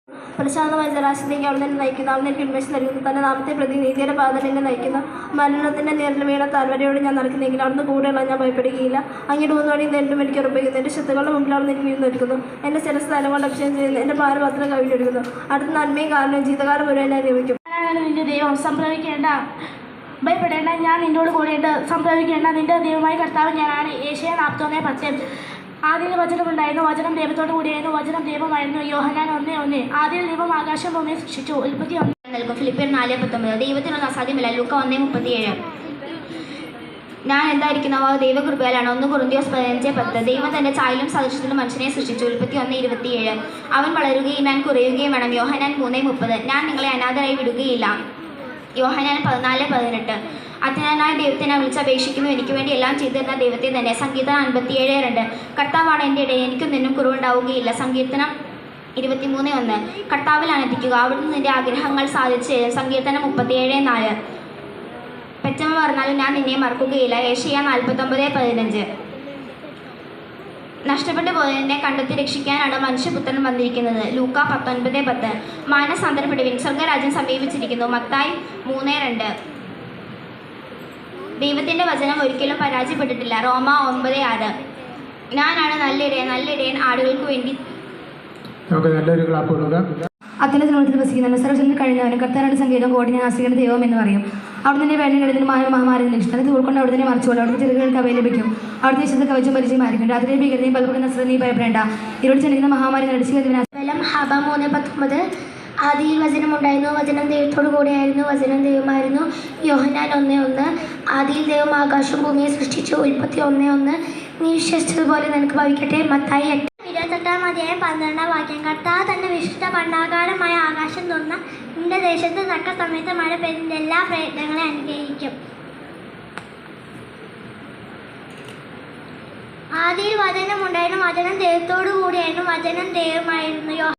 പ്രശാന്തമായ ജലാശയത്തേക്ക് അവിടെ തന്നെ നയിക്കുന്നു. അവിടെ എനിക്ക് ഉന്മേഷം നൽകുന്നു. തന്റെ നാമത്തെ പ്രതി നീതിയുടെ പാത എന്നെ നയിക്കുന്നു. മരണത്തിന്റെ നേരിൽ വീണ താഴ്വരയോട് ഞാൻ നടക്കുന്നെങ്കിൽ അവിടുന്ന് കൂടെയുള്ള ഞാൻ ഭയപ്പെടുകയില്ല. അങ്ങോട്ട് പോകുന്നവഴി നേരിടും എനിക്ക് ഉറപ്പിക്കുന്നു. എന്റെ ശത്രുക്കളുടെ മുമ്പിൽ അവിടെ എനിക്ക് വീണ് നിൽക്കുന്നു. എന്റെ സ്ഥലം കൊണ്ട് അഭിഷേകം ചെയ്യുന്നു. എന്റെ ഭാരപത്രം കവിഞ്ഞെടുക്കുന്നു. അടുത്ത നന്മയും കാരണവും ജീവിതകാലം മുഴുവൻ എന്നെ നിയമിക്കും. നിന്റെ ദൈവം സംഭവിക്കേണ്ട, ഭയപ്പെടേണ്ട, ഞാൻ നിന്നോട് കൂടെയുണ്ട്. സംഭവിക്കേണ്ട, നിന്റെ ദൈവമായ കർത്താവ് ഞാനാണ്. ഏഷ്യ 41:10. ആദ്യം വചനമുണ്ടായിരുന്നു, വചനം ദൈവത്തോടു കൂടിയായിരുന്നു, വചനം ദൈവമായിരുന്നു. യോഹന്നാൻ 1:1. ആദ്യം ദൈവം ആകാശം ഭൂമിയെ സൃഷ്ടിച്ചു. ഉൽപ്പത്തി 1 നൽകും. ഫിലിപ്പിയർ 4:19. ദൈവത്തിനൊന്നും അസാധ്യമല്ല. ലൂക്ക 1:37. ഞാൻ എന്തായിരിക്കുന്നവ ദൈവകൃപയാലാണ്. 1 കൊറിന്ത്യസ് 15:10. ദൈവം തന്റെ ചായലും സദൃശത്തിലും മനുഷ്യനെ സൃഷ്ടിച്ചു. ഉൽപ്പത്തി 1:27. അവൻ വളരുകയും ഞാൻ കുറയുകയും വേണം. യോഹന്നാൻ 3:30. ഞാൻ നിങ്ങളെ അനാഥരായി വിടുകയില്ല. യോഹന്നാൻ 14:18. അജ്ഞാനായ ദൈവത്തെ ഞാൻ വിളിച്ചപേക്ഷിക്കുന്നു. എനിക്ക് വേണ്ടി എല്ലാം ചെയ്തിരുന്ന ദൈവത്തെ തന്നെ. സങ്കീർത്തനം 57:2. കർത്താവാണ് എൻ്റെ ഇടയിൽ, എനിക്കും നിന്നും കുറവുണ്ടാവുകയില്ല. സങ്കീർത്തനം 23:1. കർത്താവിൽ ആനന്ദിക്കുക, അവിടുന്ന് നിന്റെ ആഗ്രഹങ്ങൾ സാധിച്ചു തരും. സങ്കീർത്തനം 37:4. പെറ്റമ്മ പറഞ്ഞാലും ഞാൻ നിന്നെ മറക്കുകയില്ല. ഏഷ്യ 49:15. നഷ്ടപ്പെട്ടു പോയതിനെ കണ്ടെത്തി രക്ഷിക്കാനാണ് മനുഷ്യപുത്രൻ വന്നിരിക്കുന്നത്. ലൂക്ക 19:10. മാനസാന്തരപ്പെടുവിൻ, സ്വർഗരാജ്യം സമീപിച്ചിരിക്കുന്നു. മത്തായി 3:2. ദൈവത്തിൻ്റെ വചനം ഒരിക്കലും പരാജയപ്പെട്ടിട്ടില്ല. റോമ 9:6. ഞാനാണ് നല്ലിടയൻ ആടുകൾക്ക് വേണ്ടി. അത്യുന്നതത്തിൽ വസിക്കുന്ന സർവ്വത്തിൽ കഴിഞ്ഞവനും കർത്താനാണ് സംഗീതം കോടി ഞാൻ ആശ്രയിക്കുന്ന ദൈവം എന്ന് പറയും. അവിടെ തന്നെ വേണ്ട ഗണിതമായ മഹാമാരി നിഷ്ഠ ഉൾക്കൊണ്ട് അവിടെ തന്നെ മറിച്ചോളൂ. അവിടുത്തെ ചെറുകൾക്ക് അവയെ ലഭിക്കും. അവിടുത്തെ വിശുദ്ധ കവചം പരിചയമായിരിക്കും. രാത്രി ഭീകരതയും പലപ്പോഴും നസ്ര നീ ഭയപ്പെടേണ്ട. ഇരുൾ ചെല്ലുന്ന മഹാമാരി നടച്ചു. ഹബ 3:19. ആദിയിൽ വചനമുണ്ടായിരുന്നു, വചനം ദൈവത്തോടു കൂടെയായിരുന്നു, വചനം ദൈവമായിരുന്നു. യോഹന്നാൻ 1:1. ആദിയിൽ ദൈവം ആകാശവും ഭൂമിയെ സൃഷ്ടിച്ചു. ഉൽപ്പത്തി 1:1. നീ വിശ്വസിച്ചതുപോലെ നിനക്ക് ഭവിക്കട്ടെ. മത്തായി 8:12. കർത്താവ് തന്റെ വിശുദ്ധ ഭണ്ഡാകാരമായ ആകാശം തുറന്ന നിന്റെ ദേശത്ത് തക്ക സമയത്ത് മഴ പെയ്യുന്ന എല്ലാ പ്രയത്നങ്ങളെ അനുഗ്രഹിക്കും. ആദിയിൽ വചനമുണ്ടായിരുന്നു, വചനം ദൈവത്തോടു കൂടിയായിരുന്നു, വചനം ദൈവമായിരുന്നു.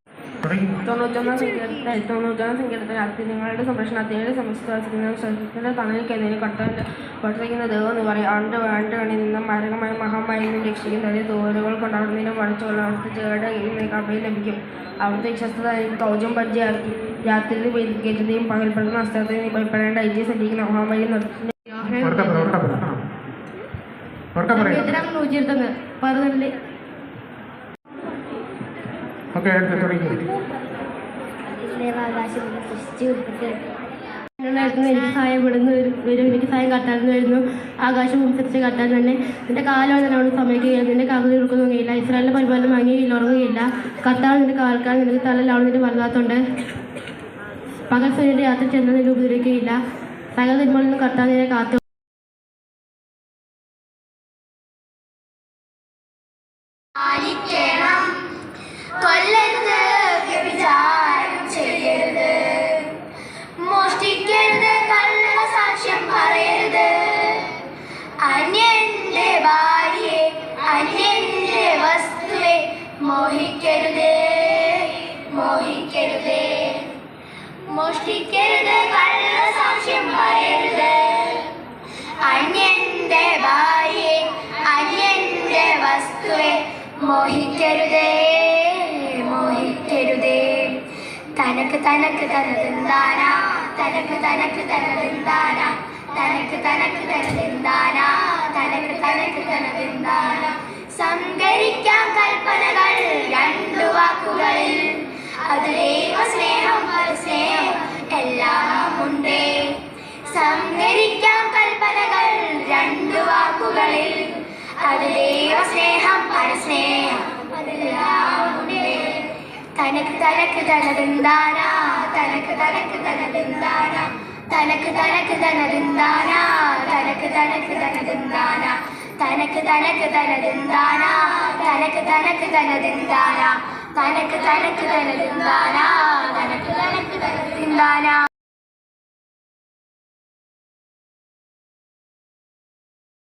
91 സങ്കീർത്തനത്തിൽ നിങ്ങളുടെ സംരക്ഷണത്തിൻ്റെ സമസ്തത്തിന്റെ തണലിൽ കയറി കട്ടറിക്കുന്ന ദൈവം എന്ന് പറയും. അവൻ്റെ വേണ്ടകളിൽ നിന്നും മാരകമായ മഹാമാരിൽ നിന്നും രക്ഷിക്കുന്നതിന് തോലുകൾ കൊണ്ടവിടുന്നതിനും വളച്ചുള്ള അവിടുത്തെ ചേടെ കബയിൽ ലഭിക്കും. അവിടുത്തെ വിശ്വസ്തത കൗചം പരിചയാക്കി. രാത്രിയിൽ കയറ്റുന്നതും പകൽപ്പെടുന്ന അസ്ത്രത്തിൽ ഭയപ്പെടേണ്ട ഐതിഹ്യം സഞ്ചരിക്കുന്ന മഹാമാരി നിർത്തുന്നു. എനിക്ക് സഹായപ്പെടുന്നു വരും, എനിക്ക് സഹായം കത്താറുന്നു വരുന്നു. ആകാശം അനുസരിച്ച് കത്താൻ തന്നെ നിന്റെ കാലം തന്നെ അവിടെ സമയക്കുകയില്ല. നിന്റെ കാകതി കൊടുക്കുകയില്ല. ഇസ്രായേലിന്റെ പരിപാലനം വാങ്ങിയില്ല, ഉറങ്ങുകയില്ല. കത്താൻ നിന്റെ കാൽക്കാൻ നിനക്ക് തലയിൽ അവിടെ നിന്റെ വലുതാത്തുണ്ട്. പകൽ സൂര്യന്റെ യാത്ര ചെന്നാൽ നിന്നെ ഉപദ്രവിക്കുകയില്ല. സകല തിന്മകളിൽ നിന്ന് കത്താൻ നിന്നെ കാത്തു. കൊല്ലരുത്, വ്യഭിചാരം ചെയ്യരുത്, മോഷ്ടിക്കരുത്, കള്ളസാക്ഷ്യം പറയരുത്, അന്യന്റെ ഭാര്യയെ അന്യന്റെ വസ്തുവെ മോഹിക്കരുത്, മോഹിക്കരുത്, മോഷ്ടിക്കരുത്, കള്ളസാക്ഷ്യം പറയരുത്, അന്യന്റെ ഭാര്യയെ അന്യന്റെ വസ്തുവെ മോഹിക്കരുതേ, മോഹിക്കരുതേ. തനക്ക് തനക്ക് തനതെന്താന, തനക്ക് തനക്ക് തനതെന്താന, തനക്ക് തനക്ക് തനതെന്താന, തനക്ക് തനക്ക് തനതെന്താന. സംഗരിക്കാം കൽപ്പനകൾ രണ്ടു വാക്കുകളിൽ, അതിലേവ സ്നേഹം സ്നേഹം എല്ലാം ഉണ്ടേ. സംഗരിക്കാം കൽപ്പനകൾ രണ്ടു വാക്കുകളിൽ, അതിലേവ സ്നേഹം പരസ്നേഹം അതെല്ലാം ഉണ്ടേ. തനക്ക് തനക്ക് തനതെന്താന, തനക്ക് തനക്ക് തനതെന്താന, തനക്ക് തനക്ക് തനതെന്താന, തനക്ക് തനക്ക് തനതെന്താന, തനക്ക് തനക്ക് തനതെന്താന, തനക്ക് തനക്ക് തനതെന്താന, തനക്ക് തനക്ക് തനതെന്താന, തനക്ക് തനക്ക് തനതെന്താന.